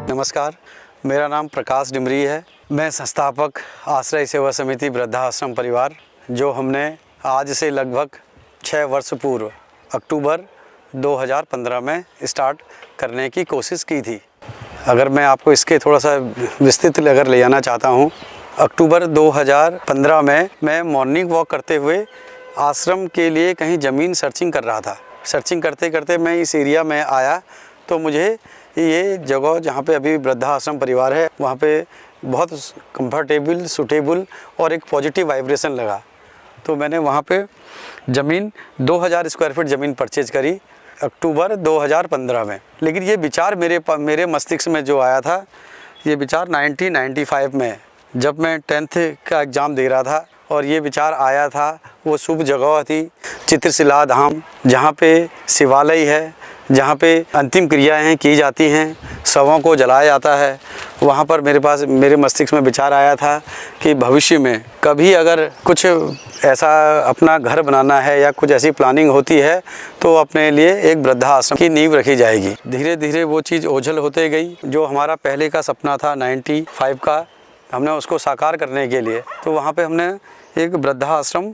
नमस्कार, मेरा नाम प्रकाश डिमरी है। मैं संस्थापक आश्रय सेवा समिति वृद्धाश्रम परिवार, जो हमने आज से लगभग 6 वर्ष पूर्व अक्टूबर 2015 में स्टार्ट करने की कोशिश की थी। अगर मैं आपको इसके थोड़ा सा विस्तृत अगर ले जाना चाहता हूँ, अक्टूबर 2015 में मैं मॉर्निंग वॉक करते हुए आश्रम के लिए कहीं ज़मीन सर्चिंग कर रहा था। सर्चिंग करते करते मैं इस एरिया में आया तो मुझे ये जगह जहाँ पे अभी वृद्धाश्रम परिवार है, वहाँ पे बहुत कंफर्टेबल, सूटेबल और एक पॉजिटिव वाइब्रेशन लगा। तो मैंने वहाँ पे ज़मीन 2000 स्क्वायर फीट ज़मीन परचेज करी अक्टूबर 2015 में। लेकिन ये विचार मेरे मस्तिष्क में जो आया था, ये विचार 1995 में जब मैं 10th का एग्ज़ाम दे रहा था और ये विचार आया था। वो शुभ जगह थी चित्रशिला धाम, जहाँ पे शिवालय है, जहाँ पे अंतिम क्रियाएं की जाती हैं, शवों को जलाया जाता है। वहाँ पर मेरे मस्तिष्क में विचार आया था कि भविष्य में कभी अगर कुछ ऐसा अपना घर बनाना है या कुछ ऐसी प्लानिंग होती है तो अपने लिए एक वृद्धाश्रम की नींव रखी जाएगी। धीरे धीरे वो चीज़ ओझल होते गई। जो हमारा पहले का सपना था 95 का, हमने उसको साकार करने के लिए तो वहाँ पे हमने एक वृद्धाश्रम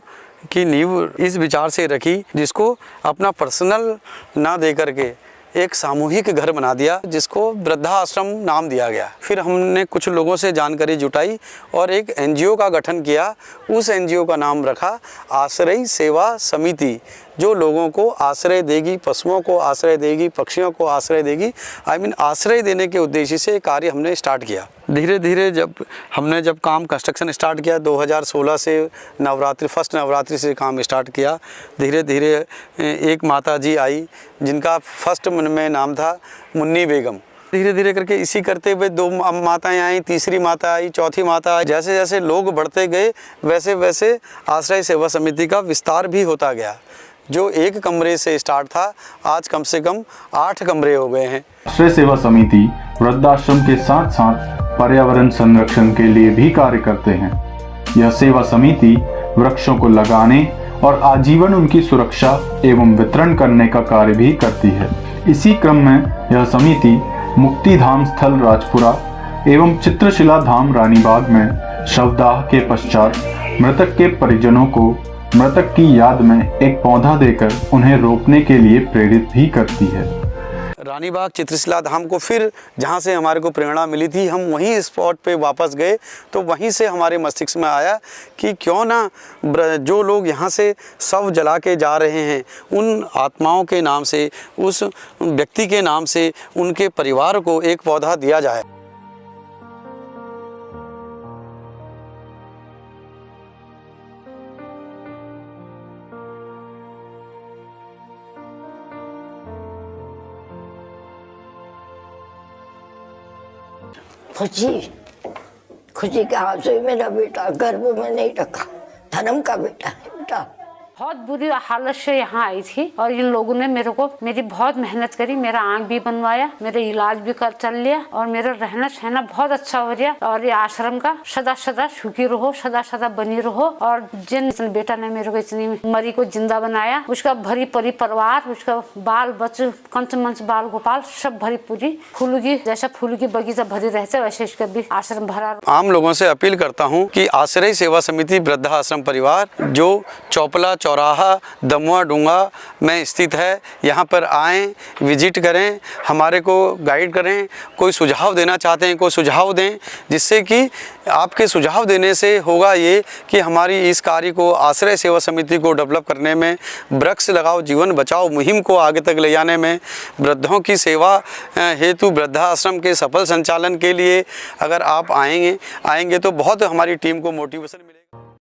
की नींव इस विचार से रखी, जिसको अपना पर्सनल ना दे करके एक सामूहिक घर बना दिया, जिसको वृद्धाश्रम नाम दिया गया। फिर हमने कुछ लोगों से जानकारी जुटाई और एक एनजीओ का गठन किया। उस एनजीओ का नाम रखा आश्रय सेवा समिति, जो लोगों को आश्रय देगी, पशुओं को आश्रय देगी, पक्षियों को आश्रय देगी। आश्रय देने के उद्देश्य से कार्य हमने स्टार्ट किया। धीरे धीरे जब काम कंस्ट्रक्शन स्टार्ट किया 2016 से, फर्स्ट नवरात्रि से काम स्टार्ट किया। धीरे धीरे एक माता जी आई जिनका फर्स्ट में नाम था मुन्नी बेगम। धीरे धीरे करके इसी करते हुए 2 माताएं आई, तीसरी माता आई, चौथी माता आई। जैसे जैसे लोग बढ़ते गए वैसे वैसे आश्रय सेवा समिति का विस्तार भी होता गया। जो 1 कमरे से स्टार्ट था, आज कम से कम 8 कमरे हो गए हैं। आश्रय सेवा समिति वृद्धाश्रम के साथ साथ पर्यावरण संरक्षण के लिए भी कार्य करते हैं। यह सेवा समिति वृक्षों को लगाने और आजीवन उनकी सुरक्षा एवं वितरण करने का कार्य भी करती है। इसी क्रम में यह समिति मुक्तिधाम स्थल राजपुरा एवं चित्रशिला धाम रानीबाग में शवदाह के पश्चात मृतक के परिजनों को मृतक की याद में एक पौधा देकर उन्हें रोपने के लिए प्रेरित भी करती है। रानीबाग चित्रशिला धाम को फिर जहाँ से हमारे को प्रेरणा मिली थी, हम वहीं स्पॉट पे वापस गए। तो वहीं से हमारे मस्तिष्क में आया कि क्यों ना जो लोग यहाँ से शव जला के जा रहे हैं, उन आत्माओं के नाम से, उस व्यक्ति के नाम से उनके परिवार को एक पौधा दिया जाए। खुशी के हाथ से मेरा बेटा गर्भ में नहीं रखा, धर्म का बेटा है बेटा। बहुत बुरी हालत से यहाँ आई थी और इन लोगों ने मेरी बहुत मेहनत करी। मेरा आँख भी बनवाया, मेरा इलाज भी चल लिया और मेरा रहना सहना बहुत अच्छा हो गया। और ये आश्रम का सदा सदा सुखी रहो, सदा सदा बनी रहो। और जिन बेटा ने मेरे को इतनी मरी को जिंदा बनाया, उसका भरी परी परिवार, उसका बाल बच्चे, कंच मंच बाल गोपाल सब भरी पूरी फूलगी, जैसा फूल की बगीचा भरी रहते वैसे इसका भी आश्रम भरा। आम लोगों से अपील करता हूँ कि आश्रय सेवा समिति वृद्धाश्रम परिवार, जो चौपला चौराहा दमुआ डूंगा में स्थित है, यहाँ पर आएँ, विजिट करें, हमारे को गाइड करें। कोई सुझाव देना चाहते हैं, कोई सुझाव दें, जिससे कि आपके सुझाव देने से होगा ये कि हमारी इस कार्य को, आश्रय सेवा समिति को डेवलप करने में, वृक्ष लगाओ जीवन बचाओ मुहिम को आगे तक ले जाने में, वृद्धों की सेवा हेतु वृद्धाश्रम के सफल संचालन के लिए अगर आप आएंगे तो बहुत हमारी टीम को मोटिवेशन मिलेगा।